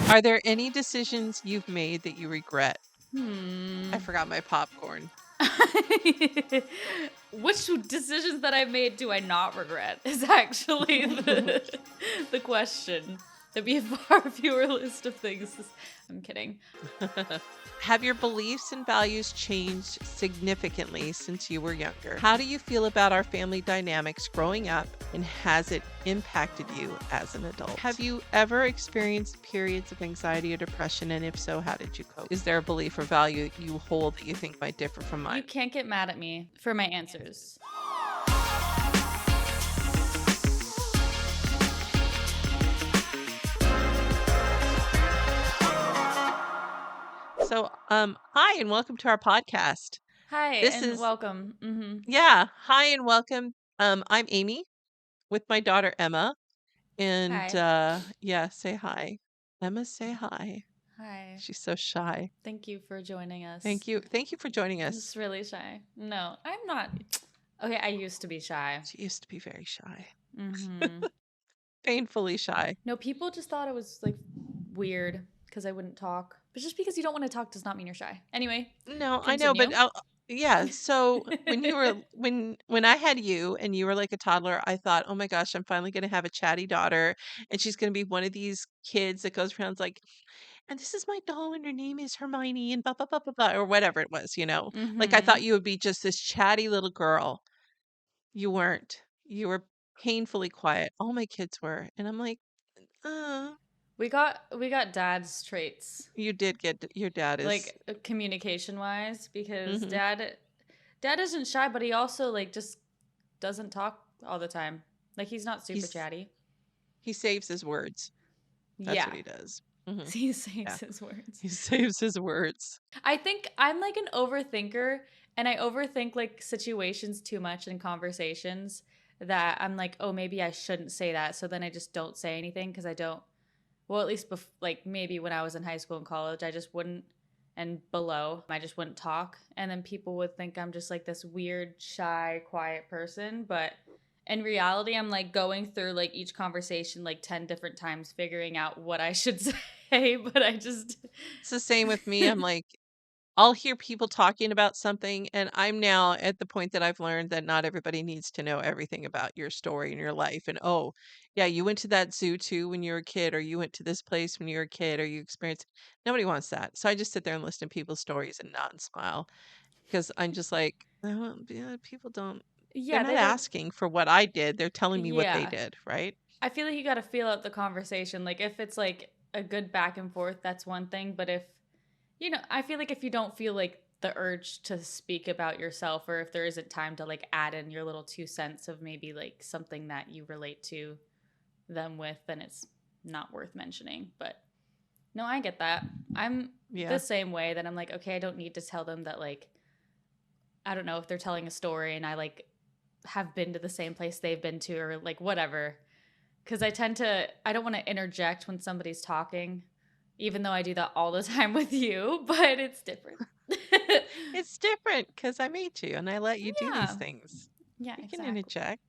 Are there any decisions you've made that you regret? Hmm. I forgot my popcorn. Which decisions that I've made do I not regret is actually the question. There'd be a far fewer list of things. I'm kidding. Have your beliefs and values changed significantly since you were younger? How do you feel about our family dynamics growing up, and has it impacted you as an adult? Have you ever experienced periods of anxiety or depression, and if so, how did you cope? Is there a belief or value you hold that you think might differ from You mine? can't get mad at me for my answers. So, hi and welcome to our podcast. Hi This and is welcome. hi and welcome. I'm Amy with my daughter Emma, and Hi. say hi. Emma, say hi. Hi. She's so shy. Thank you for joining us. Thank you for joining I'm us. just really shy. No, I'm not. Okay, I used to be shy. She used to be very shy, Mm-hmm. painfully shy. No, people just thought it was like weird because I wouldn't talk. But just because you don't want to talk does not mean you're shy. Anyway, No, I know, but continue. yeah. So when you were when I had you and you were like a toddler, I thought, oh my gosh, I'm finally going to have a chatty daughter, and she's going to be one of these kids that goes around like, and this is my doll, and her name is Hermione, and blah blah blah blah blah, or whatever it was, you know. Like I Mm-hmm. thought you would be just this chatty little girl. You weren't. You were painfully quiet. All my kids were, and I'm like, uh, We got dad's traits, you did get your dad is. like communication wise, because Hmm. dad isn't shy, but he also like just doesn't talk all the time. Like he's not super He's chatty. he saves his words. That's Yeah. what he does. Hmm. He saves Yeah, his words. he saves his words. I think I'm like an overthinker and I overthink like situations too much in conversations that I'm like, oh, maybe I shouldn't say that. So then I just don't say anything because I don't, well, at least like maybe when I was in high school and college, I just wouldn't, and below, I just wouldn't talk. And then people would think I'm just like this weird, shy, quiet person. But in reality, I'm like going through like each conversation like 10 different times, figuring out what I should say. But I just. It's the same with me. I'm like, I'll hear people talking about something, and I'm now at the point that I've learned that not everybody needs to know everything about your story and your life. And oh, yeah, you went to that zoo too when you were a kid, or you went to this place when you were a kid, or you experienced. Nobody wants that. So I just sit there and listen to people's stories and nod and smile because I'm just like, oh, yeah, people don't. They're Yeah, not they don't. asking for what I did. They're telling me what they Yeah. did, right? I feel like you got to feel out the conversation. Like if it's like a good back and forth, that's one thing. But if, I feel like if you don't feel like the urge to speak about yourself or if there isn't time to like add in your little 2 cents of maybe like something that you relate to them with, then it's not worth mentioning. But no, I get that. I'm the Yeah. same way that I'm like, okay, I don't need to tell them that like, I don't know if they're telling a story and I like have been to the same place they've been to or like whatever. Because I don't want to interject when somebody's talking, even though I do that all the time with you, but it's different. It's different because I made you and I let you do these Yeah. things. Yeah, You can exactly. interject.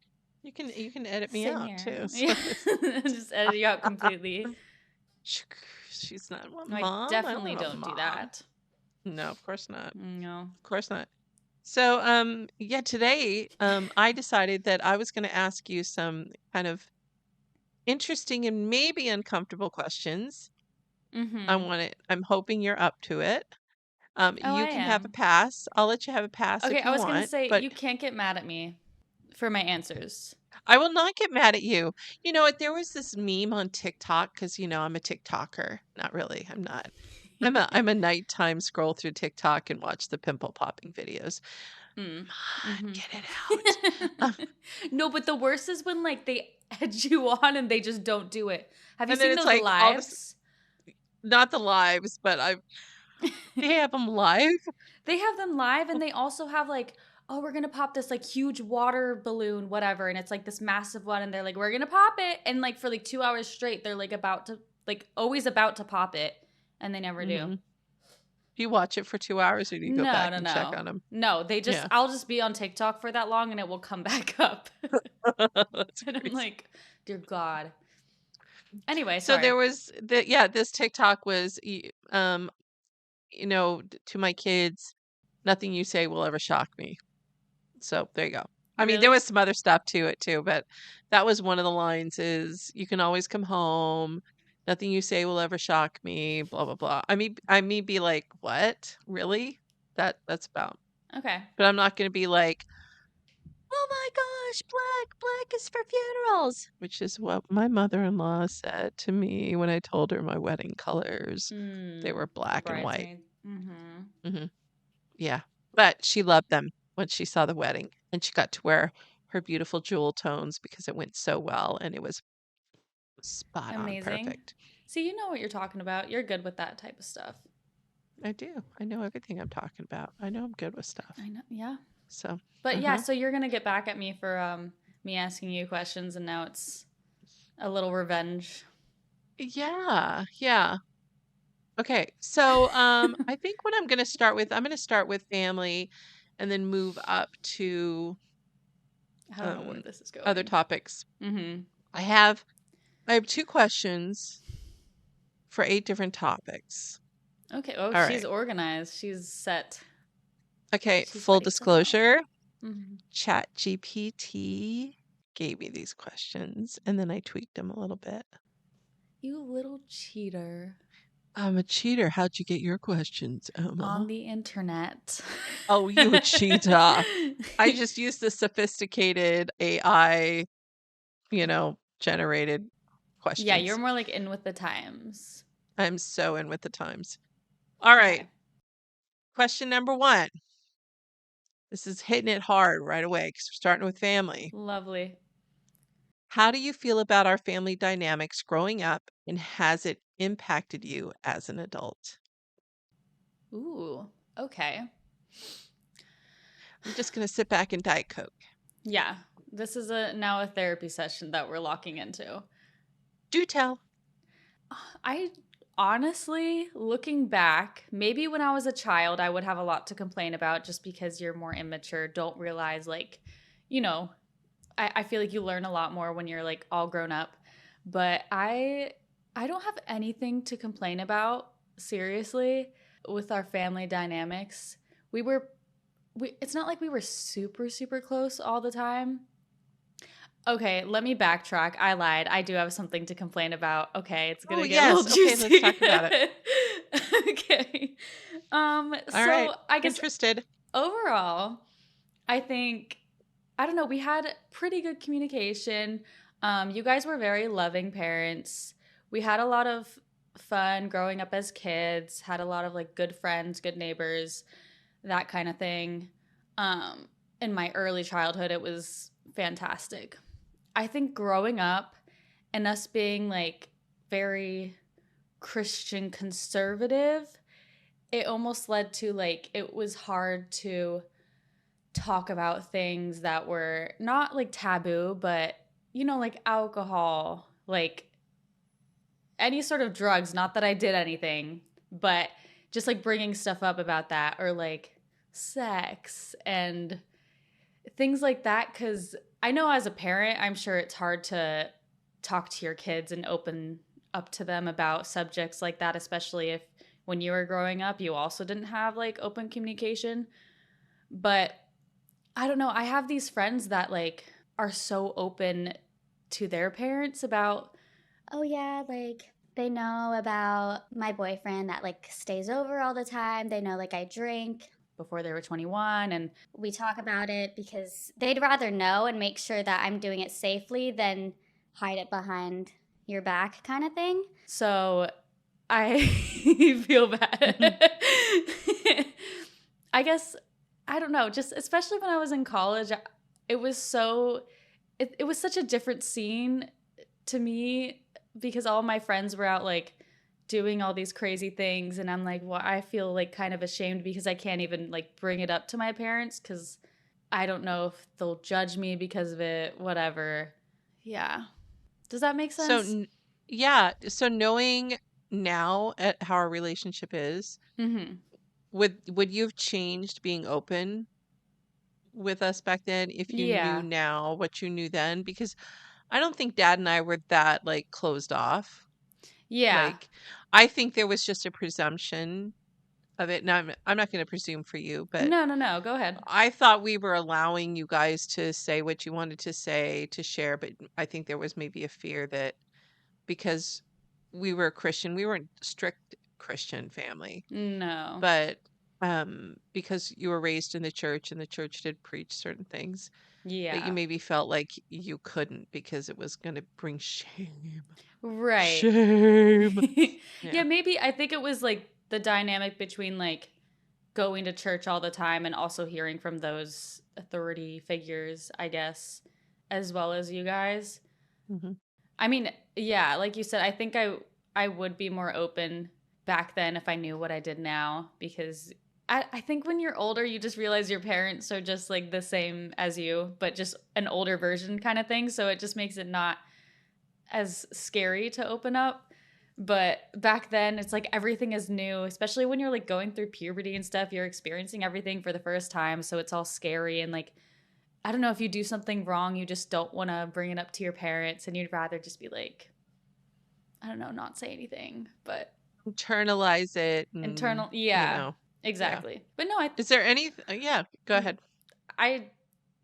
You can edit me Same out here. too. Yeah. So Just edit you out completely. she's not one No, I mom. I don't definitely have a don't do mom. that. No, of course not. No. Of course not. So yeah, today I decided that I was going to ask you some kind of interesting and maybe uncomfortable questions. Mm-hmm. I'm hoping you're up to it. Oh, I You can have a am. pass. I'll let you have a pass Okay, if I you was gonna want, say but you can't get mad at me for my answers. I will not get mad at you. You know what? There was this meme on TikTok because I'm a TikToker. Not really. I'm not. I'm a nighttime scroll through TikTok and watch the pimple popping videos. Mm. Come on, Mm-hmm. get it out. No, but the worst is when like they edge you on and they just don't do it. Have you And then seen it's those like all this, lives? not the lives, but they have them live. They have them live and they also have like, oh, we're gonna pop this like huge water balloon, whatever, and it's like this massive one, and they're like, we're gonna pop it, and like for like 2 hours straight, they're like about to like always about to pop it, and they never do. Hmm. Do you watch it for 2 hours or do you go No, back no, and check no. on them? No, Yeah. I'll just be on TikTok for that long and it will come back up. That's And I'm crazy. like, dear God. Anyway, So there sorry. was yeah, this TikTok was to my kids, nothing you say will ever shock me. So there you go. I mean, there was Really? some other stuff to it too, but that was one of the lines is you can always come home. Nothing you say will ever shock me, blah blah blah. I mean be like, "What? Really?" That's about. Okay. But I'm not going to be like, "Oh my gosh, black is for funerals," which is what my mother-in-law said to me when I told her my wedding colors. They Mm, were the black and white. bridesmaid. Mm-hmm. Mhm. Yeah. But she loved them when she saw the wedding, and she got to wear her beautiful jewel tones because it went so well, and it was spot on Amazing. perfect. See, you know what you're talking about. You're good with that type of stuff. I do. I know everything I'm talking about. I know I'm good with stuff. I know. Yeah. So, But yeah, uh-huh. so you're gonna get back at me for me asking you questions, and now it's a little revenge. Yeah, yeah. Okay. So, I think what I'm gonna start with family and then move up to I don't know where um this is other going. topics. Mm-hmm. I have I have two questions for 8 different topics. Okay. Oh, All she's right. organized. She's set. Okay, She's full ready to go. disclosure, Mm-hmm. ChatGPT gave me these questions and then I tweaked them a little bit. You little cheater. I'm a cheater. How'd you get your questions, On Emma? the internet. Oh, you a cheater. I just used the sophisticated AI, generated Yeah, you're questions. more like in with the times. I'm so in with the times. All right. Okay. Question number one. This is hitting it hard right away because we're starting with family. Lovely. How do you feel about our family dynamics growing up, and has it impacted you as an adult? Ooh. Okay. I'm just going to sit back and Diet Coke. Yeah. This is a therapy session that we're locking into. Do tell. I honestly, looking back, maybe when I was a child, I would have a lot to complain about just because you're more immature, don't realize, like, you know, I feel like you learn a lot more when you're like all grown up. But I don't have anything to complain about, seriously, with our family dynamics. We were it's not like we were super, super close all the time. Okay, let me backtrack. I lied. I do have something to complain about. Okay, it's Oh, gonna get a little yes. Okay, let's juicy. talk about it. Okay. All So right. I guess Interested. overall, I think I don't know, we had pretty good communication. You guys were very loving parents. We had a lot of fun growing up as kids, had a lot of like good friends, good neighbors, that kind of thing. Um, in my early childhood, it was fantastic. I think growing up and us being like very Christian conservative, it almost led to like it was hard to talk about things that were not like taboo, but like alcohol, like any sort of drugs. Not that I did anything, but just like bringing stuff up about that, or like sex and things like that. Cause I know as a parent, I'm sure it's hard to talk to your kids and open up to them about subjects like that, especially if when you were growing up, you also didn't have like open communication. But I don't know. I have these friends that like are so open to their parents about, Oh yeah, like they know about my boyfriend that like stays over all the time. They know like I drink. before they were 21. And We talk about it because they'd rather know and make sure that I'm doing it safely than hide it behind your back kind of thing. so I feel bad. I guess, I don't know, just especially when I was in college, it was it was such a different scene to me because all my friends were out like doing all these crazy things, and I'm like, well, I feel like kind of ashamed because I can't even like bring it up to my parents because I don't know if they'll judge me because of it, whatever. Yeah. Does that make So, sense? yeah. So knowing now at how our relationship is, Mm-hmm. would you have changed being open with us back then if you knew Yeah. now what you knew then? Because I don't think Dad and I were that, like, closed off. Yeah. Like, I think there was just a presumption of it. Now, I'm not gonna presume for you, but No, no, no. Go ahead. I thought we were allowing you guys to say what you wanted to say, to share, but I think there was maybe a fear that because we were a Christian, we weren't strict Christian family, No. but because you were raised in the church and the church did preach certain things, that you Yeah. maybe felt like you couldn't because it was going to bring shame. Right. Shame. Yeah, Yeah. maybe I think it was like the dynamic between like going to church all the time and also hearing from those authority figures, I guess, as well as you guys. Hmm. I mean, yeah, like you said, I think I would be more open back then if I knew what I did now because I think when you're older, you just realize your parents are just like the same as you, but just an older version kind of thing. So it just makes it not as scary to open up. But back then, it's like everything is new, especially when you're like going through puberty and stuff. You're experiencing everything for the first time. So it's all scary. And like, I don't know, if you do something wrong, you just don't want to bring it up to your parents and you'd rather just be like, I don't know, not say anything. But Internalize it and, internal, yeah, yeah. exactly. But no, Is there any, yeah, go ahead. I,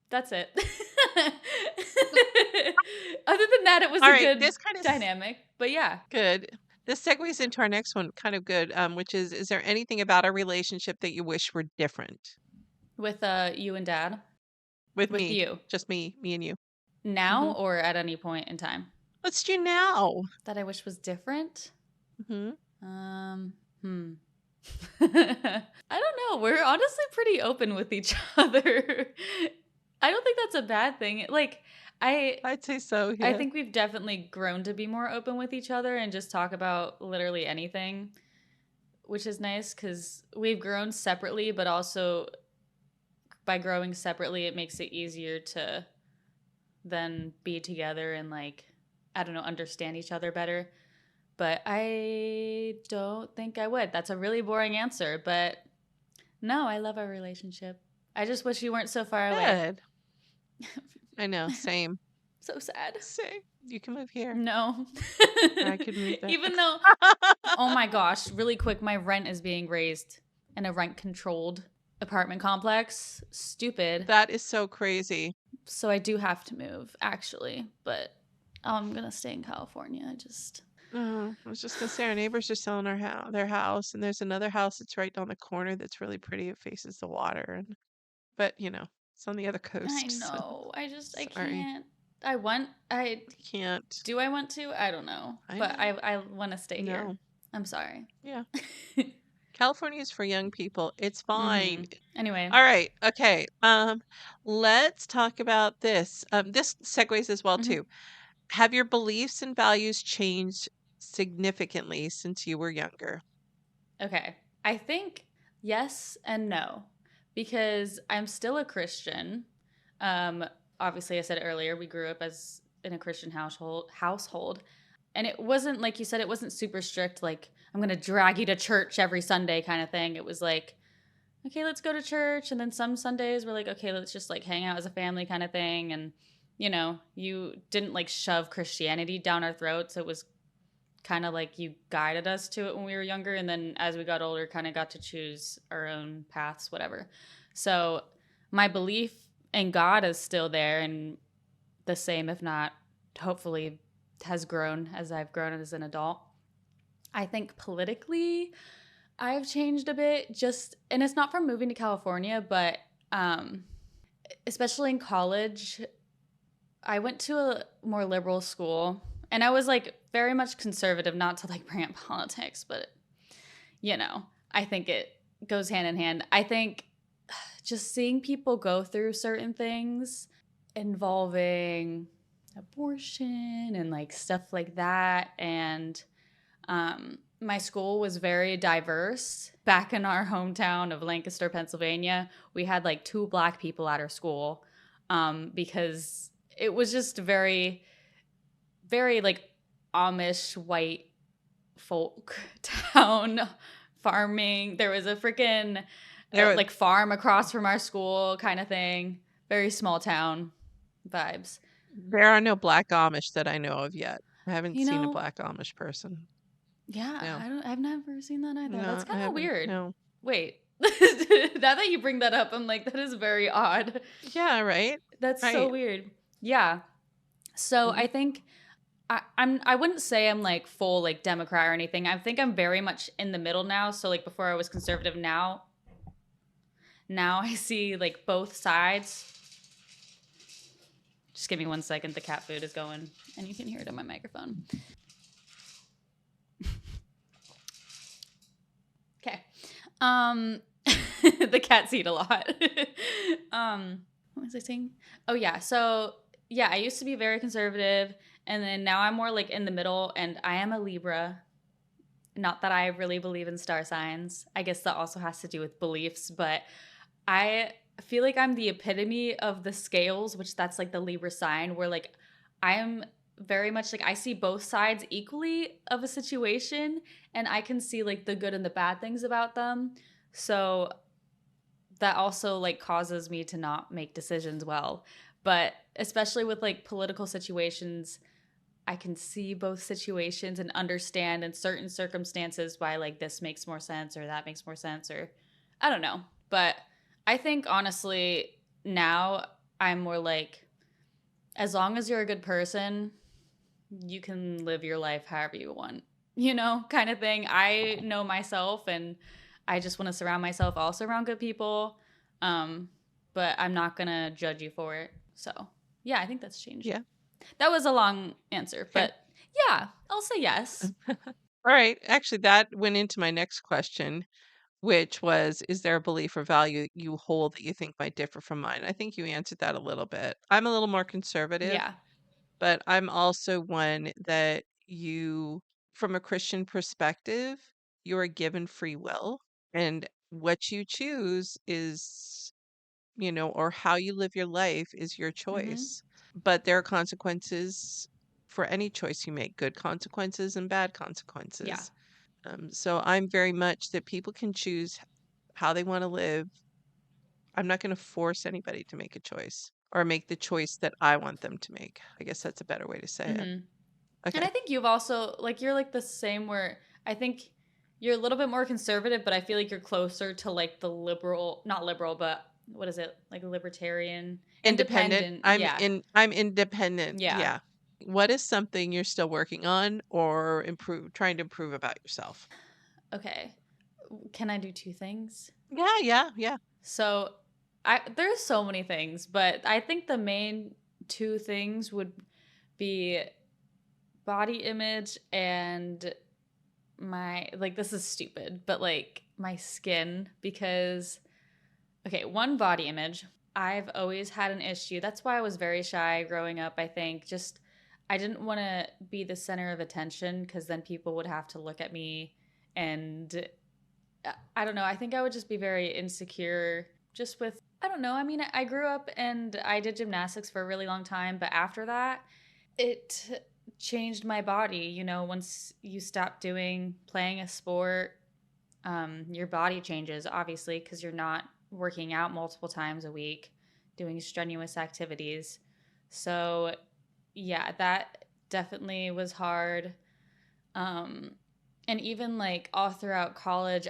that's it. Other than that, it was All a right. good This kind of dynamic. But yeah, good. This segues into our next one, kind of good, which is there anything about our relationship that you wish were different with you and dad, with with me? you Just me and you. now Hmm. or at any point in time Let's do now. that I wish was different. Hmm. Hmm. I don't know. We're honestly pretty open with each other. I don't think that's a bad thing. Like I I'd say so, I yeah. think we've definitely grown to be more open with each other and just talk about literally anything, which is nice cuz we've grown separately, but also by growing separately it makes it easier to then be together and like I don't know, understand each other better. But I don't think I would. That's a really boring answer, but no, I love our relationship. I just wish you weren't so far away. Good. I know, same. So sad. Same. You can move here, No. or I could move there. Even though, oh my gosh, really quick, my rent is being raised in a rent controlled apartment complex. Stupid. That is so crazy. So I do have to move, actually, but I'm going to stay in California. I just. I was just gonna say our neighbors are selling their house, and there's another house that's right down the corner that's really pretty. It faces the water, and but it's on the other I coast, so know. I sorry, can't. I can't. do I want to? I don't know. I But know. I want to stay here. No. I'm sorry. Yeah. California is for young people. It's fine. Anyway. All right. Okay. Let's talk about this. This segues as well Mhm. too. Have your beliefs and values changed significantly since you were younger? Okay. I think yes and no because I'm still a Christian. Um Obviously I said earlier we grew up as in a Christian household and it wasn't like you said it wasn't super strict like I'm going to drag you to church every Sunday kind of thing. It was like okay, let's go to church. And then some Sundays we're like, okay, let's just like hang out as a family kind of thing. And, you didn't like shove Christianity down our throats. It was kind of like you guided us to it when we were younger. And then as we got older, kind of got to choose our own paths, whatever. So my belief in God is still there and the same, if not hopefully has grown as I've grown as an adult. I think politically, I've changed a bit just and it's not from moving to California, but especially in college, I went to a more liberal school and I was like very much conservative, not to like bring up politics, but I think it goes hand in hand. I think just seeing people go through certain things involving abortion and like stuff like that and my school was very diverse. Back in our hometown of Lancaster, Pennsylvania, we had like 2 Black people at our school because it was just very, very like Amish white folk town farming. There was a freaking There, like farm across from our school kind of thing. Very small town vibes. There are no black Amish that I know of yet. I haven't You seen a know, black Amish person. yeah, No. I've never seen that either. That's No, I kind of haven't. weird. No. Wait. Now that you bring that up, I'm like, that is very odd. Yeah, right? That's so Right. weird. Yeah. So Mhm. I think I wouldn't say I'm like full like Democrat or anything. I think I'm very much in the middle now. So like before I was conservative, now I see like both sides. Just give me 1 second. The cat food is going, and you can hear it on my microphone. Okay. Um, the cats eat a lot. What was I saying? Oh yeah. So yeah, I used to be very conservative, and then now I'm more like in the middle, and I am a Libra. Not that I really believe in star signs. I guess that also has to do with beliefs, but I feel like I'm the epitome of the scales, which that's like the Libra sign, where like I am very much like I see both sides equally of a situation, and I can see like the good and the bad things about them. So that also like causes me to not make decisions well. But especially with like political situations, I can see both situations and understand in certain circumstances why like this makes more sense or that makes more sense, or I don't know. But I think honestly now I'm more like, as long as you're a good person, you can live your life however you want. Kind of thing. I know myself, and I just want to surround myself also around good people. Um but I'm not going to judge you for it. So, yeah, I think that's changed. Yeah. That was a long answer, Okay. but yeah, I'll say yes. All right. Actually, that went into my next question, which was, is there a belief or value you hold that you think might differ from mine? I think you answered that a little bit. I'm a little more conservative, Yeah. but I'm also one that from a Christian perspective, you are given free will, and what you choose is, or how you live your life is your Mhm. choice. But there are consequences for any choice you make, good consequences and bad Yeah. consequences. So I'm very much that people can choose how they want to live. I'm not going to force anybody to make a choice or make the choice that I want them to make. I guess that's a better way to say it. Mhm. And Okay. I think you've also like you're like the same where I think you're a little bit more conservative, but I feel like you're closer to like the liberal, not liberal, but what is it? Like libertarian, Independent. independent. I'm Yeah. in I'm independent. Yeah. Yeah. What is something you're still working on or trying to improve about yourself? Okay. Can I do two things? Yeah, yeah, yeah. So, there's so many things, but I think the main two things would be body image and my like this is stupid, but like my skin because okay, one, body image. I've always had an issue. That's why I was very shy growing up, I think. Just I didn't want to be the center of attention because then people would have to look at me and I don't know. I think I would just be very insecure just with I don't know. I mean, I grew up and I did gymnastics for a really long time, but after that, it changed my body. Once you stop playing a sport, your body changes, obviously, because you're not working out multiple times a week, doing strenuous activities. So, yeah, that definitely was hard. Um, and even like all throughout college,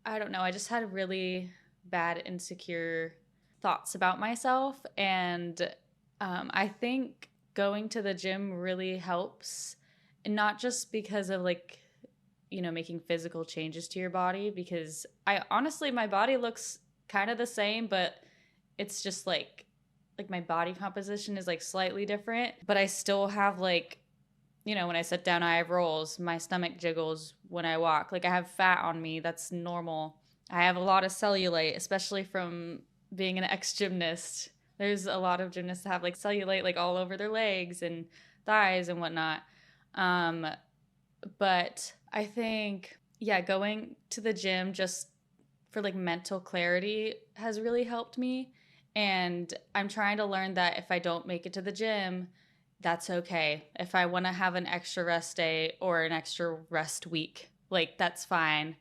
I don't know, I just had really bad, insecure thoughts about myself. And I think going to the gym really helps. And not just because of like, making physical changes to your body, because I honestly, my body looks kind of the same, but it's just like my body composition is like slightly different, but I still have like when I sit down, I have rolls. My stomach jiggles when I walk. Like I have fat on me. That's normal. I have a lot of cellulite, especially from being an ex gymnast. There's a lot of gymnasts that have like cellulite like all over their legs and thighs and whatnot. Um, but I think, yeah, going to the gym just for like mental clarity has really helped me. And I'm trying to learn that if I don't make it to the gym, that's okay. If I want to have an extra rest day or an extra rest week, like that's fine.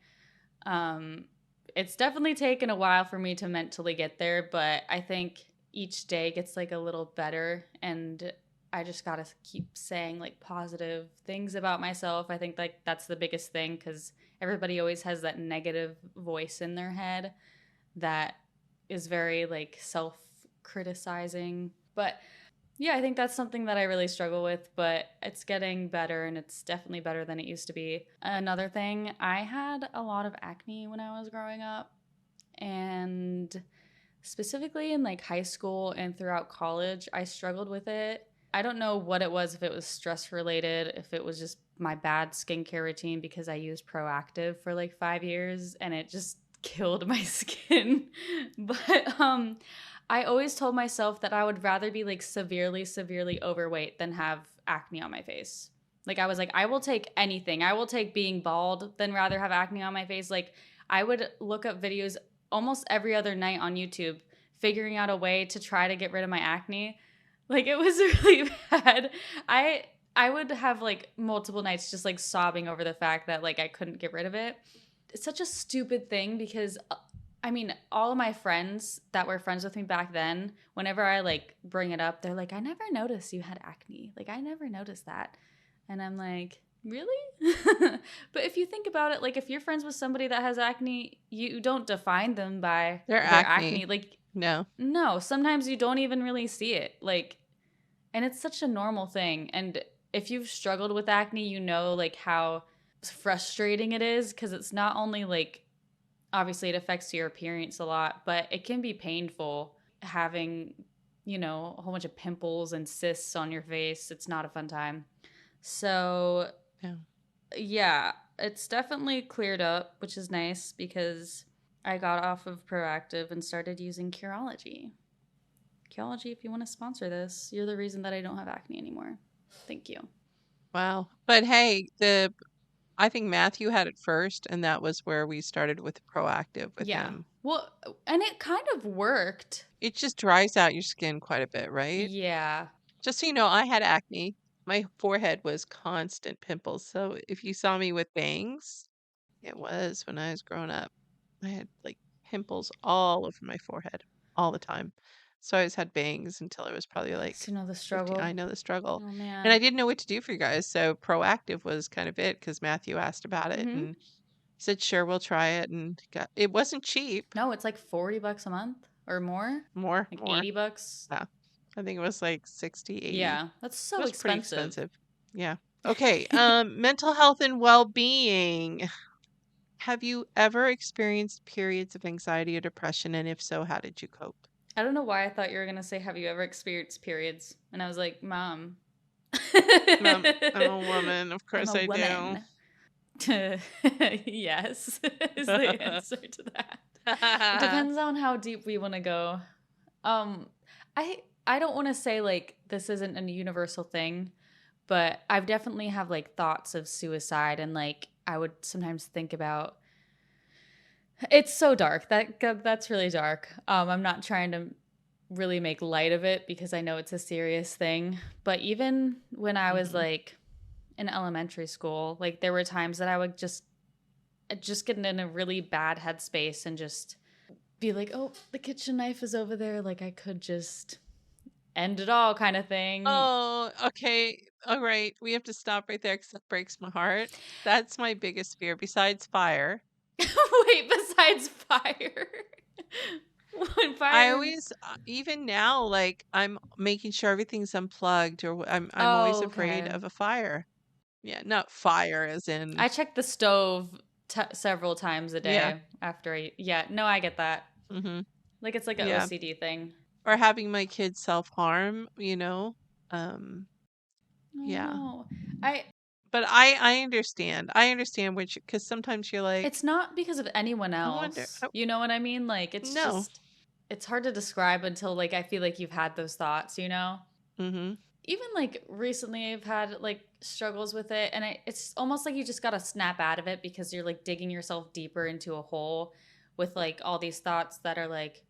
Um, it's definitely taken a while for me to mentally get there, but I think each day gets like a little better. And I just got to keep saying like positive things about myself. I think like that's the biggest thing because everybody always has that negative voice in their head that is very like self criticizing. But yeah, I think that's something that I really struggle with, but it's getting better and it's definitely better than it used to be. Another thing, I had a lot of acne when I was growing up, and specifically in like high school and throughout college, I struggled with it. I don't know what it was, if it was stress related, if it was just my bad skincare routine because I used Proactive for like 5 years and it just killed my skin. But I always told myself that I would rather be like severely, severely overweight than have acne on my face. Like I was like, I will take anything. I will take being bald than rather have acne on my face. Like I would look up videos almost every other night on YouTube figuring out a way to try to get rid of my acne. Like it was really bad. I would have like multiple nights just like sobbing over the fact that like I couldn't get rid of it. It's such a stupid thing because I mean, all of my friends that were friends with me back then, whenever I like bring it up, they're like, "I never noticed you had acne. Like I never noticed that." And I'm like, "Really?" But if you think about it, like if you're friends with somebody that has acne, you don't define them by Their their acne. acne. Like No. no, sometimes you don't even really see it. Like and it's such a normal thing. And if you've struggled with acne, you know like how frustrating it is because it's not only like obviously it affects your appearance a lot, but it can be painful having, you know, a whole bunch of pimples and cysts on your face. It's not a fun time. So, Yeah. yeah, it's definitely cleared up, which is nice because I got off of Proactive and started using Curology. Curology, if you want to sponsor this, you're the reason that I don't have acne anymore. Thank you. Wow. But hey, I think Matthew had it first, and that was where we started with Proactive with Yeah. him. Well, and it kind of worked. It just dries out your skin quite a bit, right? Yeah. Just so you know, I had acne. My forehead was constant pimples. So if you saw me with bangs, it was when I was growing up. I had like pimples all over my forehead all the time. So I always had bangs until I was probably like So you know the 15. struggle. I know the struggle. Oh And I man. didn't know what to do for you guys. So Proactive was kind of it because Matthew asked about it Mhm. and he said, sure, we'll try it. And it wasn't cheap. No, it's like $40 a month or more. Like More. 80 bucks. Yeah. I think it was like 60, 80. Yeah, that's It so was pretty expensive. expensive. Yeah. Okay. Mental health and well-being. Have you ever experienced periods of anxiety or depression? And if so, how did you cope? I don't know why I thought you were gonna say, "Have you ever experienced periods?" And I was like, "Mom, I'm a woman. Of I'm course a I do. woman." Yes, is the answer to that. It depends on how deep we want to go. Um, I don't want to say like this isn't a universal thing, but I've definitely have like thoughts of suicide and like I would sometimes think about it's so dark. That's really dark. I'm not trying to really make light of it because I know it's a serious thing, but even when I was Hmm. like in elementary school, like there were times that I would just get in a really bad headspace and just be like, "Oh, the kitchen knife is over there, like I could just end it all," kind of thing. Oh, okay. All right. We have to stop right there because that breaks my heart. That's my biggest fear besides fire. Wait, besides fire. When I fire. always, even now, like I'm making sure everything's unplugged, or I'm always Oh, afraid okay. of a fire. Yeah, not fire as I in, check the stove several times a yeah. day after I. Yeah, no, I get that. Hmm. Like it's like an Yeah. OCD thing. Or having my kids self-harm, you know. Um, Oh yeah. no, I. But I understand. I understand which because sometimes you're like, It's not because of anyone I wonder. else. You know what I mean? Like it's No. just. It's hard to describe until like I feel like you've had those thoughts. You know. Hmm. Even like recently I've had like struggles with it and it's almost like you just got to snap out of it because you're like digging yourself deeper into a hole with like all these thoughts that are like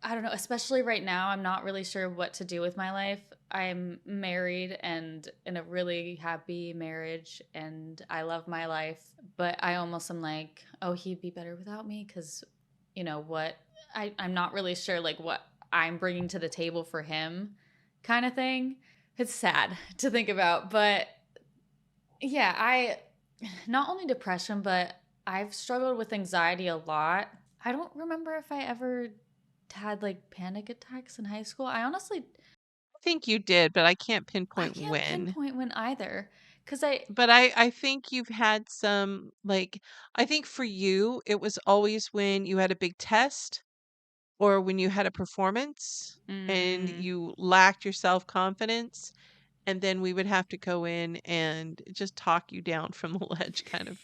I don't know, especially right now I'm not really sure what to do with my life. I'm married and in a really happy marriage and I love my life, but I almost am like, oh, he'd be better without me cuz you know what I'm not really sure like what I'm bringing to the table for him kind of thing. It's sad to think about, but yeah, I not only depression, but I've struggled with anxiety a lot. I don't remember if I ever had like panic attacks in high school. I think you did, but I can't I pinpoint can't when. pinpoint when either cuz I But I think you've had some, like, I think for you, it was always when you had a big test or when you had a performance and mm, you lacked your self-confidence, and then we would have to go in and just talk you down from the ledge kind of,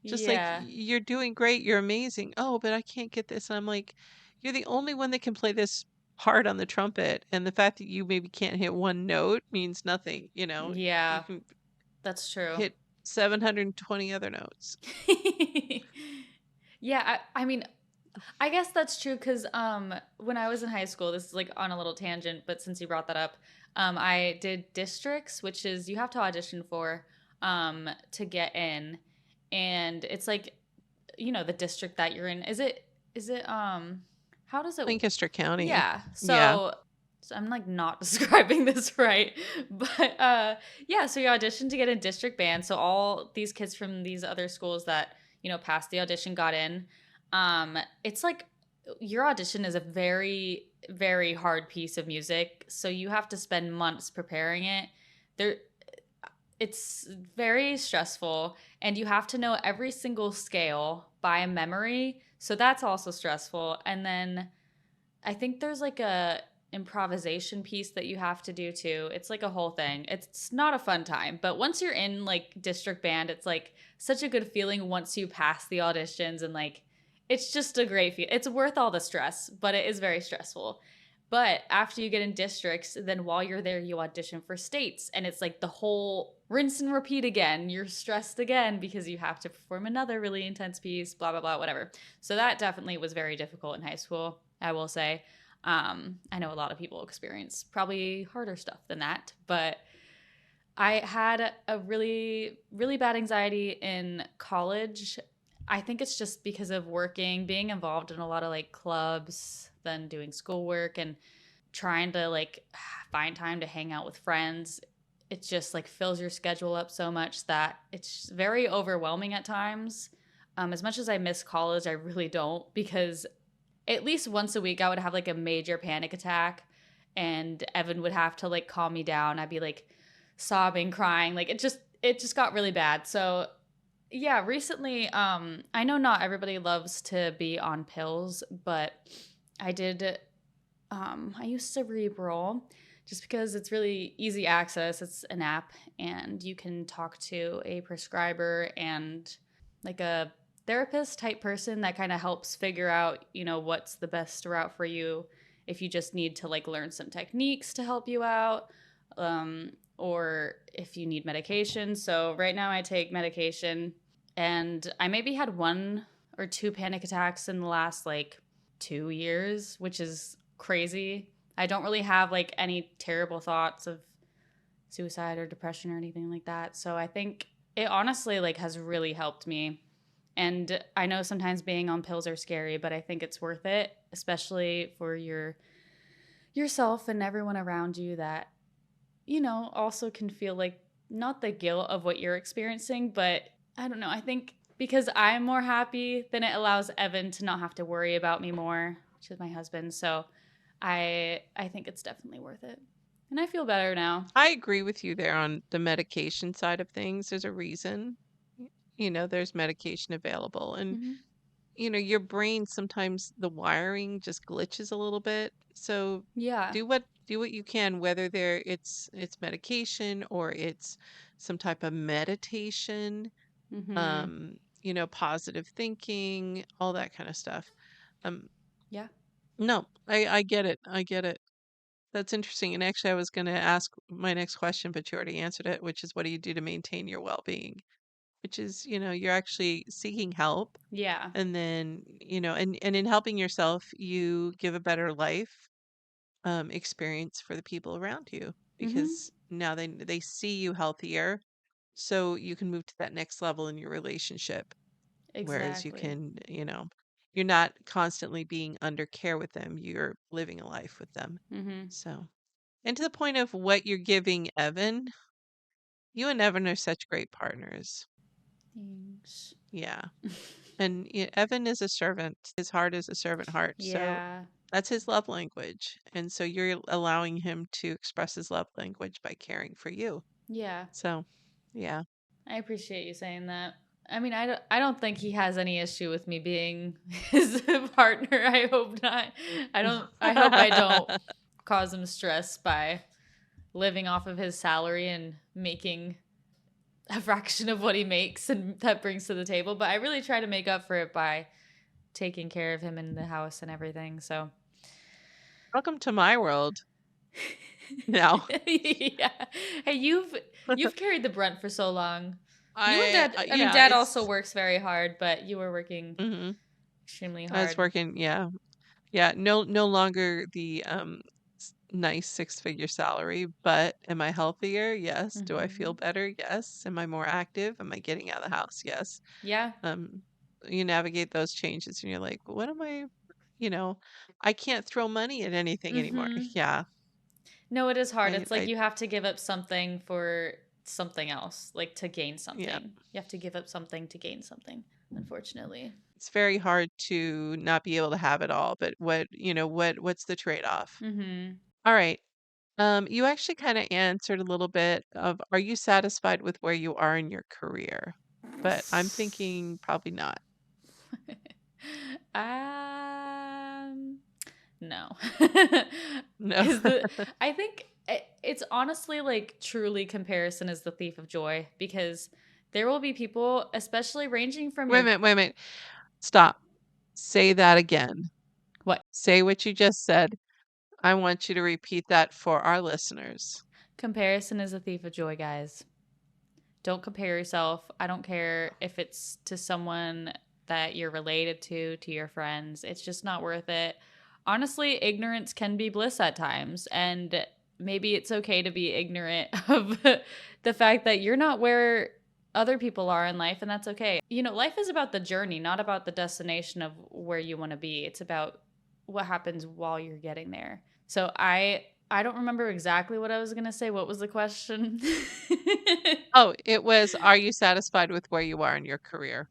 just like, yeah. "You're doing great, you're amazing." "Oh, but I can't get this." And I'm like, "You're the only one that can play this part on the trumpet, and the fact that you maybe can't hit one note means nothing, you know? You Yeah, can that's true. hit 720 other notes." Yeah, I mean, I guess that's true because when I was in high school, this is like on a little tangent, but since you brought that up, I did districts, which is you have to audition for to get in, and it's like the district that you're in. Is it how does it Lancaster County. yeah. Yeah. So I'm like not describing this right. But yeah, so you audition to get in district band. So all these kids from these other schools that, passed the audition got in. It's like your audition is a very very hard piece of music. So you have to spend months preparing it. There it's very stressful and you have to know every single scale by memory. So that's also stressful. And then I think there's like a improvisation piece that you have to do too. It's like a whole thing. It's not a fun time, but once you're in like district band, it's like such a good feeling once you pass the auditions and like it's just a great feel. It's worth all the stress, but it is very stressful. But after you get in districts, then while you're there, you audition for states. And it's like the whole rinse and repeat again. You're stressed again because you have to perform another really intense piece, blah, blah, blah, whatever. So that definitely was very difficult in high school, I will say. I know a lot of people experience probably harder stuff than that, but I had a really, really bad anxiety in college. I think it's just because of working, being involved in a lot of like clubs, then doing schoolwork and trying to like find time to hang out with friends. It just like fills your schedule up so much that it's very overwhelming at times. As much as I miss college, I really don't because at least once a week I would have like a major panic attack and Evan would have to like calm me down. I'd be like sobbing, crying. Like it just got really bad. So yeah, recently I know not everybody loves to be on pills, but I did I use Cerebral just because it's really easy access. It's an app and you can talk to a prescriber and like a therapist type person that kind of helps figure out, what's the best route for you if you just need to like learn some techniques to help you out or if you need medication. So right now I take medication and I maybe had one or two panic attacks in the last like 2 years, which is crazy. I don't really have like any terrible thoughts of suicide or depression or anything like that. So I think it honestly like has really helped me. And I know sometimes being on pills are scary, but I think it's worth it, especially for yourself and everyone around you that also can feel like not the guilt of what you're experiencing, but I don't know. I think because I'm more happy, then it allows Evan to not have to worry about me more, which is my husband. So I think it's definitely worth it. And I feel better now. I agree with you there on the medication side of things. There's a reason, there's medication available. And, Hmm. your brain sometimes the wiring just glitches a little bit. So Yeah. do what you can, whether it's medication or it's some type of meditation, Hmm. positive thinking, all that kind of stuff. Um, Yeah. no, I get it. I get it. That's interesting. And actually, I was going to ask my next question, but you already answered it, which is what do you do to maintain your well-being? Which is, you're actually seeking help. Yeah. And then, and in helping yourself, you give a better life experience for the people around you Hmm. because now they see you healthier, so you can move to that next level in your relationship. Whereas you Exactly. can, you're not constantly being under care with them. You're living a life with them. Hmm. So. And to the point of what you're giving Evan, you and Evan are such great partners. Thanks. Yeah. And Evan is a servant. His heart is a servant heart. So Yeah. that's his love language. And so you're allowing him to express his love language by caring for you. Yeah. So, yeah. I appreciate you saying that. I mean, I don't think he has any issue with me being his partner. I hope not. I hope I don't cause him stress by living off of his salary and making a fraction of what he makes and that brings to the table, but I really try to make up for it by taking care of him in the house and everything. So Welcome to my world now. yeah. Hey, you've carried the brunt for so long. You and dad, I mean Yeah, dad also it's works very hard, but you were working mhm. extremely I was hard. working, yeah. Yeah, no longer the nice six-figure salary, but am I healthier? Yes. Do I feel Mhm. better? Yes. Am I more active? Am I getting out of the house? Yes. Yeah. Um, you navigate those changes and you're like, what am I, you know, I can't throw money at anything anymore. Mhm. Yeah. No, it is hard. It's like I you have to give up something for something else, like to gain yeah. something. You have to give up something to gain something, unfortunately. It's very hard to not be able to have it all, but what's the trade-off? Mhm. All right. You actually kind of answered a little bit of, are you satisfied with where you are in your career? But I'm thinking probably not. um, no. No. Is the I think it's honestly like truly comparison is the thief of joy because there will be people, especially ranging from Wait a your minute, wait a minute. Stop. Say that again. what Say what you just said. I want you to repeat that for our listeners. comparison is the thief of joy, guys. Don't compare yourself. I don't care if it's to someone that you're related to your friends. It's just not worth it. Honestly, ignorance can be bliss at times. And maybe it's okay to be ignorant of the fact that you're not where other people are in life, and that's okay. Life is about the journey, not about the destination of where you want to be. It's about what happens while you're getting there. So I don't remember exactly what I was going to say. What was the question? Oh, it was, are you satisfied with where you are in your career?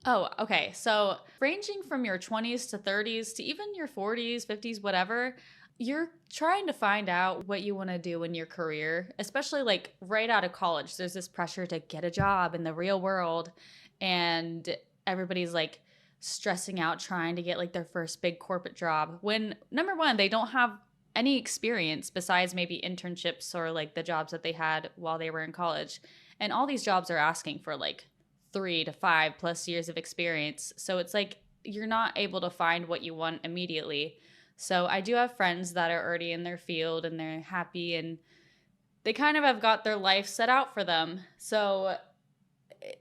Oh, okay. So, ranging from your 20s to 30s to even your 40s, 50s, whatever, you're trying to find out what you want to do in your career, especially like right out of college. There's this pressure to get a job in the real world, and everybody's like stressing out trying to get like their first big corporate job when number one, they don't have any experience besides maybe internships or like the jobs that they had while they were in college. And all these jobs are asking for like 3 to 5+ years of experience. So it's like you're not able to find what you want immediately. So I do have friends that are already in their field and they're happy and they kind of have got their life set out for them. So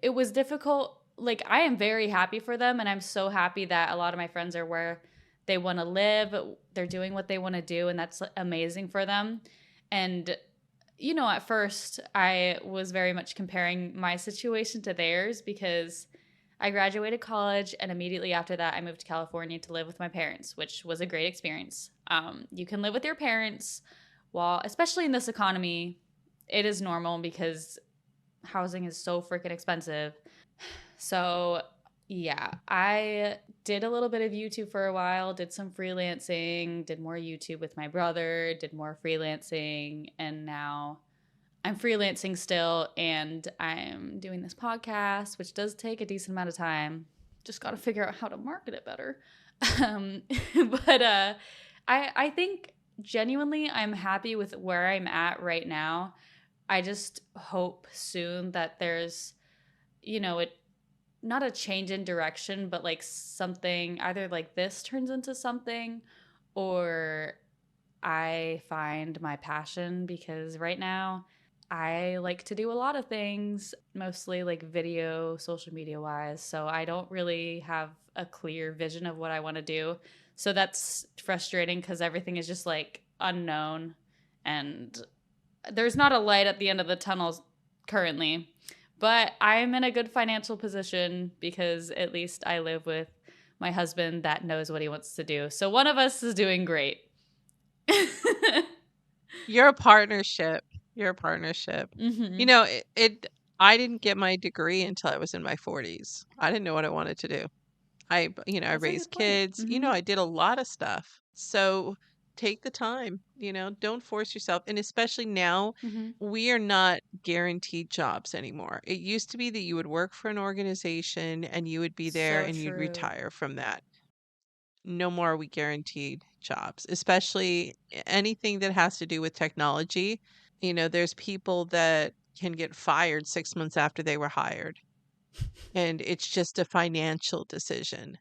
it was difficult. Like I am very happy for them and I'm so happy that a lot of my friends are where they want to live. They're doing what they want to do and that's amazing for them. And at first I was very much comparing my situation to theirs because I graduated college and immediately after that I moved to California to live with my parents, which was a great experience. You can live with your parents while, especially in this economy, it is normal because housing is so freaking expensive. So, yeah, I did a little bit of YouTube for a while, did some freelancing, did more YouTube with my brother, did more freelancing, and now I'm freelancing still and I'm doing this podcast, which does take a decent amount of time. Just got to figure out how to market it better. Um, but I think genuinely I'm happy with where I'm at right now. I just hope soon that there's, it not a change in direction, but like something either like this turns into something or I find my passion because right now I like to do a lot of things, mostly like video, social media wise. So I don't really have a clear vision of what I want to do. So that's frustrating because everything is just like unknown and there's not a light at the end of the tunnel currently. But I'm in a good financial position because at least I live with my husband that knows what he wants to do. So one of us is doing great. You're a partnership. You're a partnership. You Mm-hmm. know, I didn't get my degree until I was in my 40s. I didn't know what I wanted to do. I That's a good raised point. kids. Mm-hmm. I did a lot of stuff. So take the time, don't force yourself. And especially now, Mm-hmm. we are not guaranteed jobs anymore. It used to be that you would work for an organization and you would be there So and you'd true. retire from that. No more are we guaranteed jobs, especially anything that has to do with technology. There's people that can get fired 6 months after they were hired, and it's just a financial decision,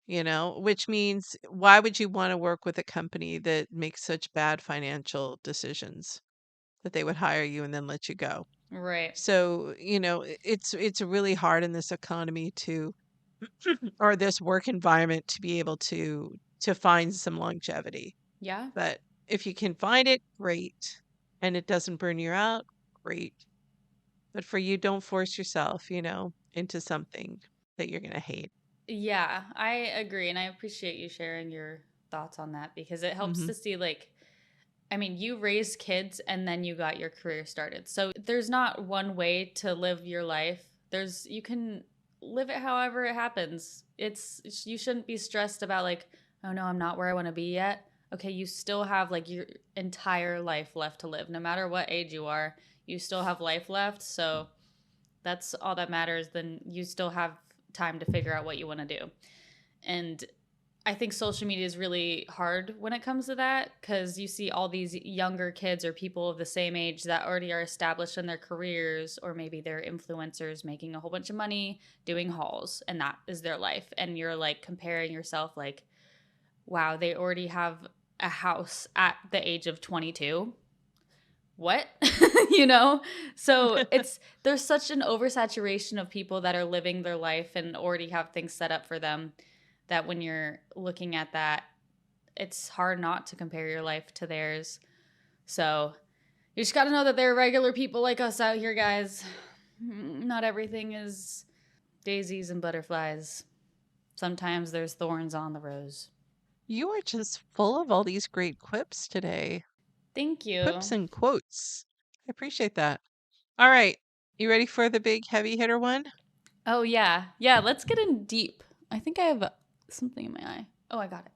which means why would you want to work with a company that makes such bad financial decisions that they would hire you and then let you go? Right. So, it's really hard in this economy to or this work environment to be able to find some longevity. Yeah. But if you can find it, great. And it doesn't burn you out, great. But for you, don't force yourself, into something that you're going to hate. Yeah, I agree. And I appreciate you sharing your thoughts on that because it helps Hmm. to see, like, I mean, you raised kids and then you got your career started. So there's not one way to live your life. You can live it however it happens. You shouldn't be stressed about, like, oh no, I'm not where I want to be yet. Okay, you still have like your entire life left to live. No matter what age you are, you still have life left. So that's all that matters. Then you still have time to figure out what you want to do. And I think social media is really hard when it comes to that because you see all these younger kids or people of the same age that already are established in their careers, or maybe they're influencers making a whole bunch of money doing hauls, and that is their life. And you're like comparing yourself, like, wow, they already have a house at the age of 22. What? you know? So there's such an oversaturation of people that are living their life and already have things set up for them that when you're looking at that, it's hard not to compare your life to theirs. So you just got to know that there are regular people like us out here, guys. Not everything is daisies and butterflies. Sometimes there's thorns on the rose. You are just full of all these great quips today. Thank Quips you. and quotes. I appreciate that. All right. You ready for the big heavy hitter one? Oh, yeah. Yeah, let's get in deep. I think I have something in my eye. Oh, I got it.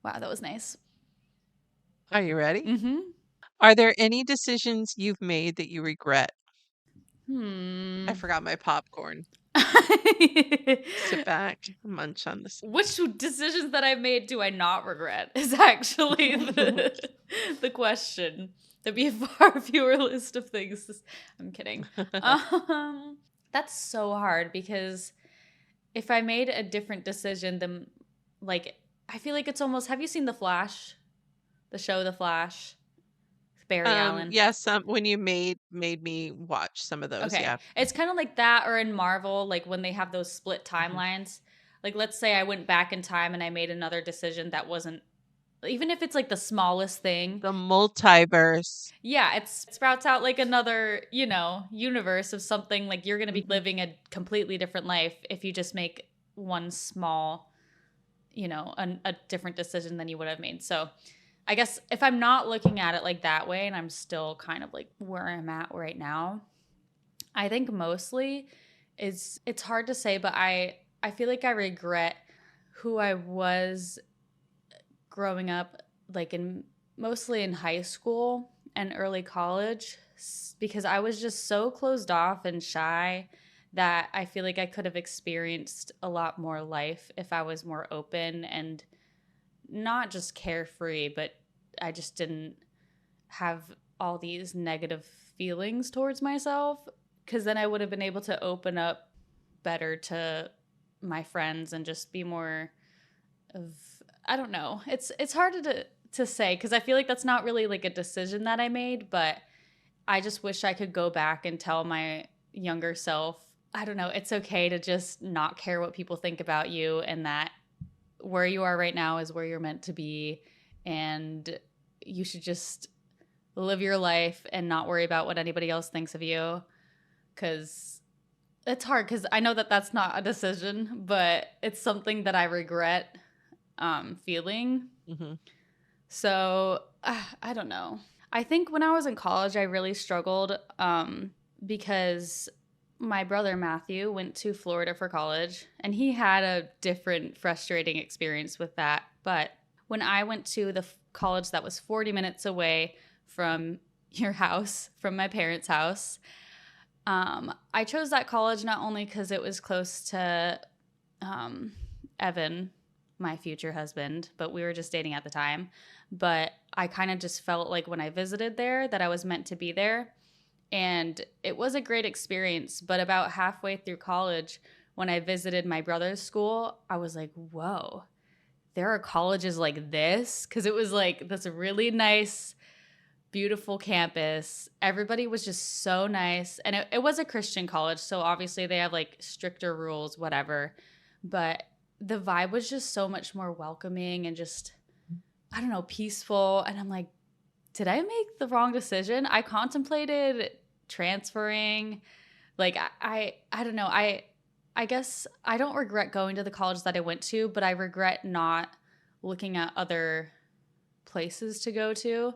Wow, that was nice. Are you ready? Mm-hmm. Are there any decisions you've made that you regret? I Hmm. forgot my popcorn. Sit back, munch on this. Which decisions that I've made do I not regret is actually the question. There'd be a far fewer list of things. I'm kidding. That's so hard because if I made a different decision, then like I feel like it's almost. Have you seen The Flash? The show The Flash with Barry Allen. Yes, when you made me watch some of those, Okay. yeah. It's kind of like that, or in Marvel, like when they have those split Mhm. timelines. Like, let's say I went back in time and I made another decision that wasn't, even if it's like the smallest thing. The multiverse. Yeah, it sprouts out like another, universe of something. Like you're going to be Mhm. living a completely different life if you just make one small, a different decision than you would have made. So I guess if I'm not looking at it like that way and I'm still kind of like where I'm at right now, I think mostly it's hard to say, but I feel like I regret who I was growing up, like in mostly in high school and early college, because I was just so closed off and shy that I feel like I could have experienced a lot more life if I was more open and not just carefree, but I just didn't have all these negative feelings towards myself, because then I would have been able to open up better to my friends and just be more of, I don't know. It's hard to say because I feel like that's not really like a decision that I made, but I just wish I could go back and tell my younger self, I don't know, it's okay to just not care what people think about you, and that where you are right now is where you're meant to be, and you should just live your life and not worry about what anybody else thinks of you, because it's hard, because I know that that's not a decision, but it's something that I regret feeling. Mhm. So I don't know. I think when I was in college, I really struggled because my brother Matthew went to Florida for college and he had a different frustrating experience with that. But when I went to the college that was 40 minutes away from your house, from my parents' house, I chose that college not only because it was close to um, Evan, my future husband, but we were just dating at the time. But I kind of just felt like when I visited there that I was meant to be there. And it was a great experience. But about halfway through college, when I visited my brother's school, I was like, whoa, there are colleges like this? Because it was like this really nice, beautiful campus. Everybody was just so nice. And it was a Christian college. So obviously they have like stricter rules, whatever. But the vibe was just so much more welcoming and just, I don't know, peaceful. And I'm like, did I make the wrong decision? I contemplated transferring. Like I don't know. I guess I don't regret going to the college that I went to, but I regret not looking at other places to go to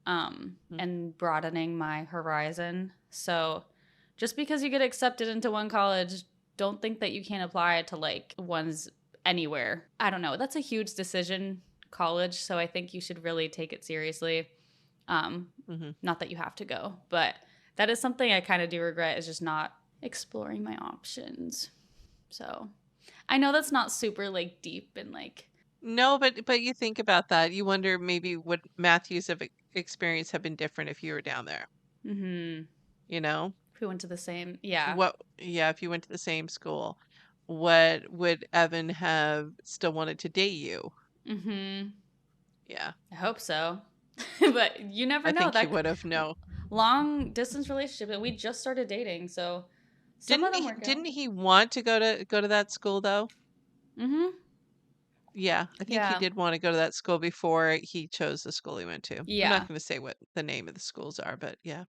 Mm. and broadening my horizon. So just because you get accepted into one college, don't think that you can't apply it to like ones anywhere. I don't know. That's a huge decision, college. So I think you should really take it seriously. Hmm. Not that you have to go, but that is something I kind of do regret is just not exploring my options. So I know that's not super like deep and like, No, but you think about that. You wonder maybe would Matthew's of experience have been different if you were down there, mm-hmm. you know? If we went to the same, yeah. What, yeah, if you went to the same school, what would Evan have still wanted to date you? Mm-hmm. Yeah, I hope so. But you never I know. think he That would have. No. long distance relationship and we just started dating, so some of them work out. Didn't he want to go to that school though? Mm-hmm. Yeah, I think he Yeah. did want to go to that school before he chose the school he went to. I'm not Yeah. going to say what the name of the schools are, but yeah.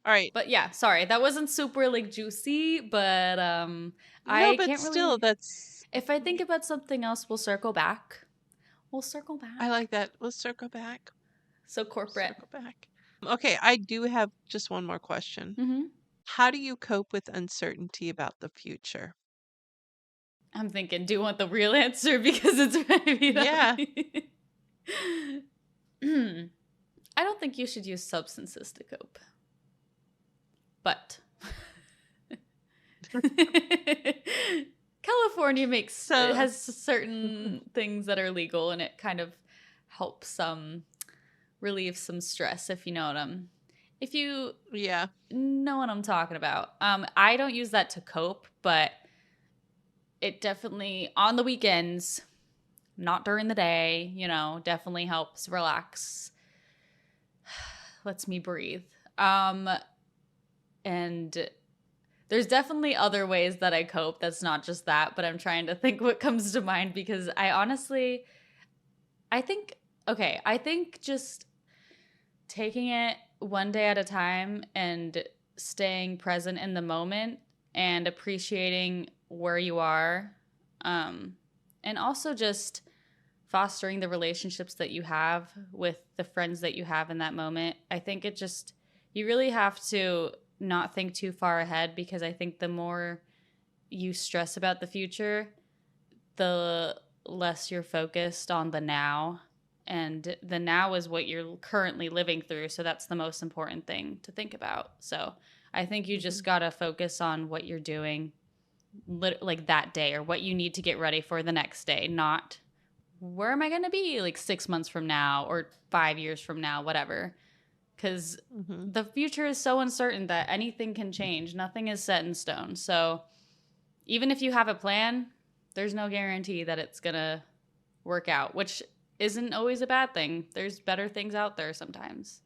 All right. But yeah, sorry. That wasn't super like juicy, but No, I but can't still, really that's if I think about something else, we'll circle back. We'll circle I back. like that. Let's circle back. So corporate. Circle back. Okay, I do have just one more question. Mm-hmm. How do you cope with uncertainty about the future? I'm thinking, do you want the real answer because it's right up. Yeah. I don't think you should use substances to cope. But California makes So, has certain things that are legal and it kind of helps relieve some stress if you yeah. know what I'm talking about. I don't use that to cope, but it definitely on the weekends, not during the day, definitely helps relax, lets me breathe. And there's definitely other ways that I cope that's not just that, but I'm trying to think what comes to mind because I think I think just taking it one day at a time and staying present in the moment and appreciating where you are, and also just fostering the relationships that you have with the friends that you have in that moment. I think you really have to not think too far ahead because I think the more you stress about the future, the less you're focused on the now. And the now is what you're currently living through. So that's the most important thing to think about. So I think you Mhm. just got to focus on what you're doing like that day or what you need to get ready for the next day, not where am I going to be like 6 months from now or 5 years from now, whatever. Because Mhm. the future is so uncertain that anything can change. Nothing is set in stone. So even if you have a plan, there's no guarantee that it's going to work out, which isn't always a bad thing. There's better things out there sometimes.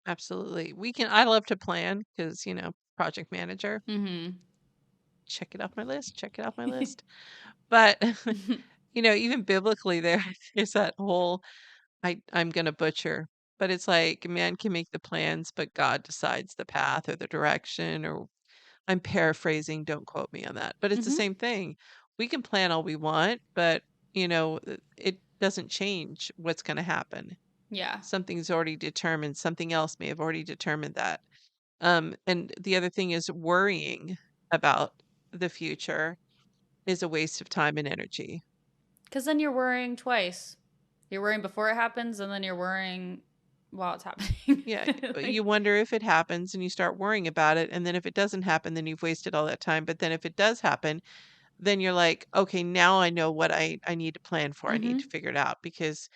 Absolutely. I love to plan because, project manager. Mm Check it off my list. Check it off my hmm. list. But, even biblically there's that whole I'm gonna butcher, but it's like man can make the plans, but God decides the path or the direction, or I'm paraphrasing, don't quote me on that. But it's Mm the hmm. same thing. We can plan all we want, but it doesn't change what's gonna happen. Yeah. Something's already determined. Something else may have already determined that. And the other thing is worrying about the future is a waste of time and energy. Because then you're worrying twice. You're worrying before it happens, and then you're worrying while it's happening. Yeah, you Like, wonder if it happens and you start worrying about it. And then if it doesn't happen, then you've wasted all that time. But then if it does happen, then you're like, okay, now I know what I need to plan for. I need to mm-hmm. figure it out because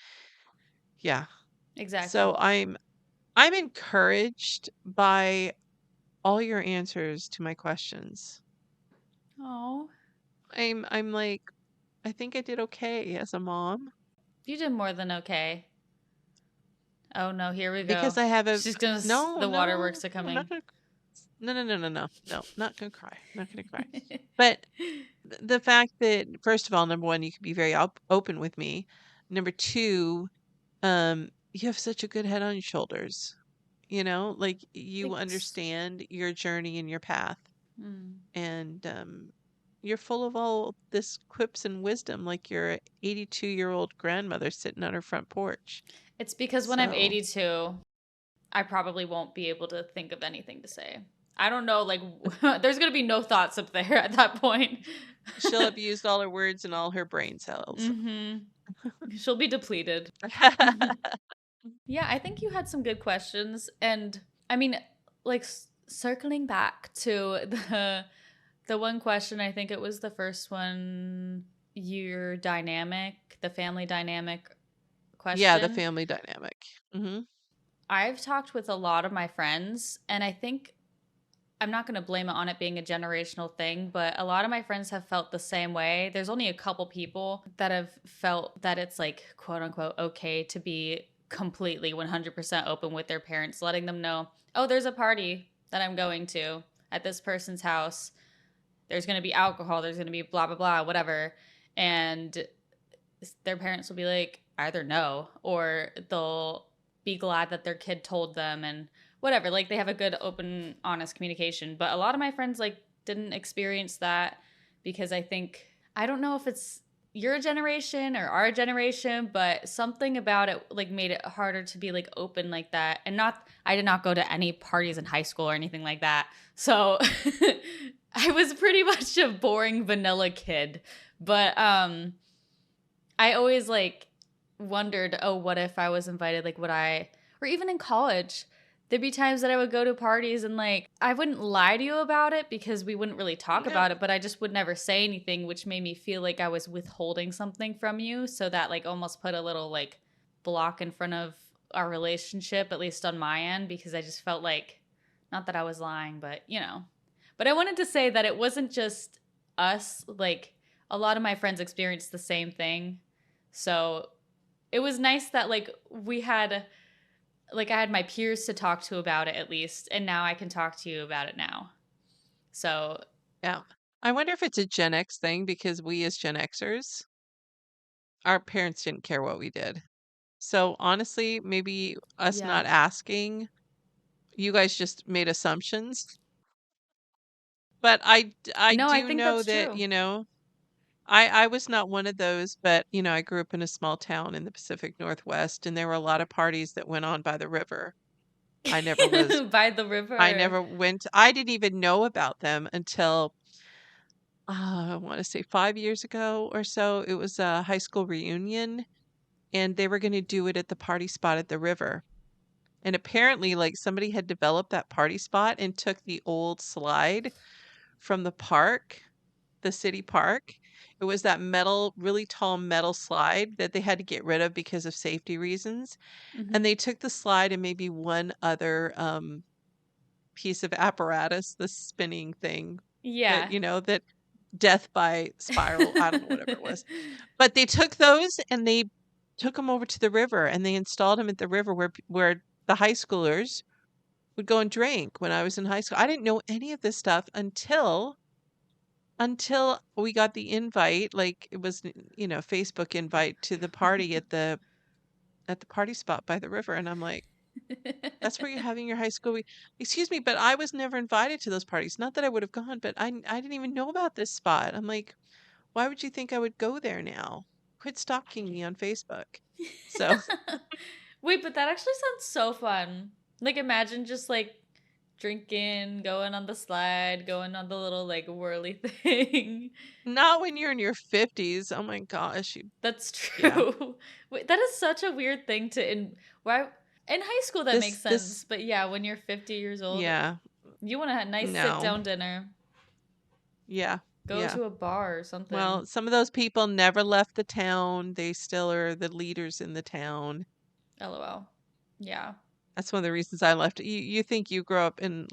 yeah. Exactly. So I'm encouraged by all your answers to my questions. Oh, I'm like, I think I did okay as a mom you did more than okay. Oh no, here we because go. I have a She's gonna. no, The no, waterworks are I'm not coming. gonna no, no, no, no, no, no, not gonna cry, not gonna cry. But the fact that first of all, number one, you can be very open with me. Number two, you have such a good head on your shoulders. You know, like you Thanks. understand your journey and your path, Mm. and you're full of all this quips and wisdom, like your 82-year-old grandmother sitting on her front porch. It's because when I'm So 82, I probably won't be able to think of anything to say. I don't know, like, there's gonna be no thoughts up there at that point. she'll have used all her words and all her brain cells. Mm-hmm. She'll be depleted. Yeah, I think you had some good questions, and I mean, like circling back to the one question, I think it was the first one, your dynamic, the family dynamic Yeah, the question. family dynamic. Hmm. I've talked with a lot of my friends, and I think I'm not going to blame it on it being a generational thing, but a lot of my friends have felt the same way. There's only a couple people that have felt that it's like, quote unquote, okay to be completely 100% open with their parents, letting them know, oh, there's a party that I'm going to at this person's house. There's going to be alcohol, there's going to be blah, blah, blah, whatever. And their parents will be like, either no, or they'll be glad that their kid told them and whatever. Like they have a good, open, honest communication. But a lot of my friends like didn't experience that because I think, I don't know if it's your generation or our generation, but something about it like made it harder to be like open like that. And not, I did not go to any parties in high school or anything like that. So I was pretty much a boring vanilla kid. But I always like wondered, oh, what if I was invited? Like, would I, or even in college, there'd be times that I would go to parties and like, I wouldn't lie to you about it because we wouldn't really talk Yeah. about it, but I just would never say anything, which made me feel like I was withholding something from you. So that like almost put a little like block in front of our relationship, at least on my end, because I just felt like, not that I was lying, but you know. But I wanted to say that it wasn't just us, like, a lot of my friends experienced the same thing. So it was nice that like we had like I had my peers to talk to about it at least, and now I can talk to you about it now. So Yeah. I wonder if it's a Gen X thing because we as Gen Xers, our parents didn't care what we did. So honestly, maybe us yeah. not asking, you guys just made assumptions. But I No, I do think know that's that, true. I was not one of those, but I grew up in a small town in the Pacific Northwest and there were a lot of parties that went on by the river. I never was By the I river. never went I didn't even know about them until I want to say 5 years ago or so. It was a high school reunion and they were going to do it at the party spot at the river. And apparently like somebody had developed that party spot and took the old slide from the park, the city park. It was that metal, really tall metal slide that they had to get rid of because of safety reasons. And Hmm. they took the slide and maybe one other piece of apparatus, the spinning thing that, Yeah. that death by spiral, I don't know, whatever it was. But they took those and they took them over to the river and they installed them at the river where the high schoolers would go and drink when I was in high school. I didn't know any of this stuff until we got the invite, like it was, Facebook invite to the party at the party spot by the river, and I'm like, "That's where you're having your high school excuse me, but I was never invited to those parties. Not that I would have gone, but I didn't even know about this spot." I'm like, "Why would you think I would go there now? Quit stalking me on Facebook." So, Wait, but that actually sounds so fun. Like, imagine just like drinking, going on the slide, going on the little like whirly thing. Not when you're in your 50s. Oh my gosh. That's Yeah. true. Wait, that is such a weird thing to why in high school that makes This sense, but yeah, when you're 50 years old, yeah. you want a nice sit No. down dinner. Yeah. Go Yeah. to a bar or something. Well, some of those people never left the town. They still are the leaders in the town. LOL. Yeah. That's one of the reasons I left. You think you grew up in,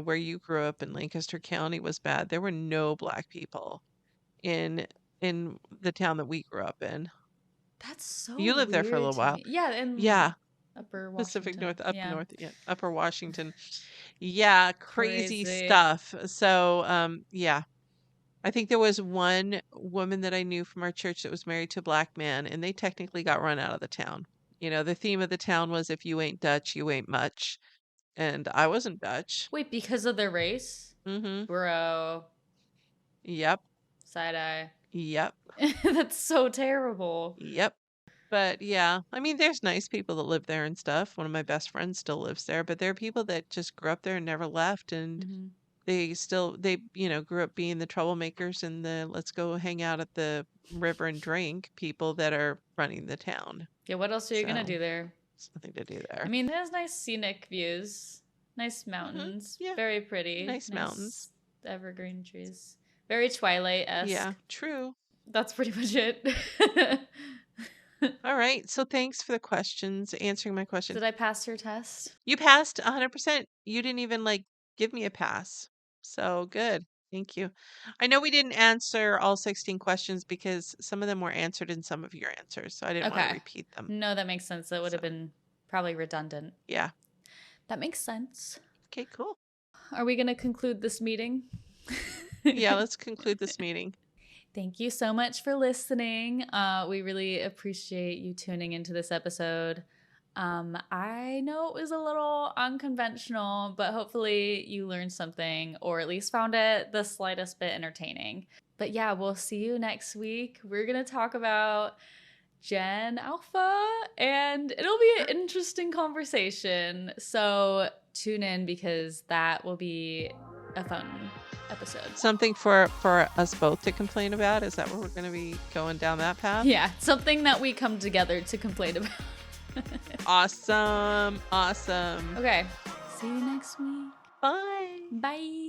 where you grew up in Lancaster County was bad. There were no black people in the town that we grew up in. That's so You lived there for a weird little to while. me. Yeah, in Yeah, Upper Pacific Washington. North, up Yeah. north, yeah, Upper Washington. Yeah, crazy Crazy. stuff. So, yeah. I think there was one woman that I knew from our church that was married to a black man, and they technically got run out of the town. The theme of the town was if you ain't Dutch, you ain't much. And I wasn't Dutch. Wait, because of their race? Mm-hmm. Bro. Yep. Side eye. Yep. That's so terrible. Yep. But yeah, I mean, there's nice people that live there and stuff. One of my best friends still lives there, but there are people that just grew up there and never left, and Hmm. they grew up being the troublemakers and the let's go hang out at the river and drink people that are running the town. Yeah, what else are you gonna So do there? there's nothing to do I there. mean, it has nice scenic views, nice Hmm. mountains, Yeah, very pretty, nice nice mountains. evergreen trees, very Twilight-esque. Yeah, true. That's pretty much it. All right. So thanks for the questions, answering my question. Did I pass your test? You passed 100%. You didn't even like give me a pass. So good. Thank you. I know we didn't answer all 16 questions because some of them were answered in some of your answers, so I didn't want to Okay. repeat them. No, that makes sense. That would have So, been probably redundant. yeah. That makes sense. Okay, cool. Are we going to conclude this meeting? Yeah, let's conclude this meeting. Thank you so much for listening. We really appreciate you tuning into this episode. I know it was a little unconventional, but hopefully you learned something or at least found it the slightest bit entertaining. But yeah, we'll see you next week. We're going to talk about Gen Alpha and it'll be an interesting conversation. So tune in because that will be a fun episode. Something for us both to complain about? Is that where we're going to be going down that path? Yeah, something that we come together to complain about. Awesome. Awesome. Okay. See you next week. Bye. Bye.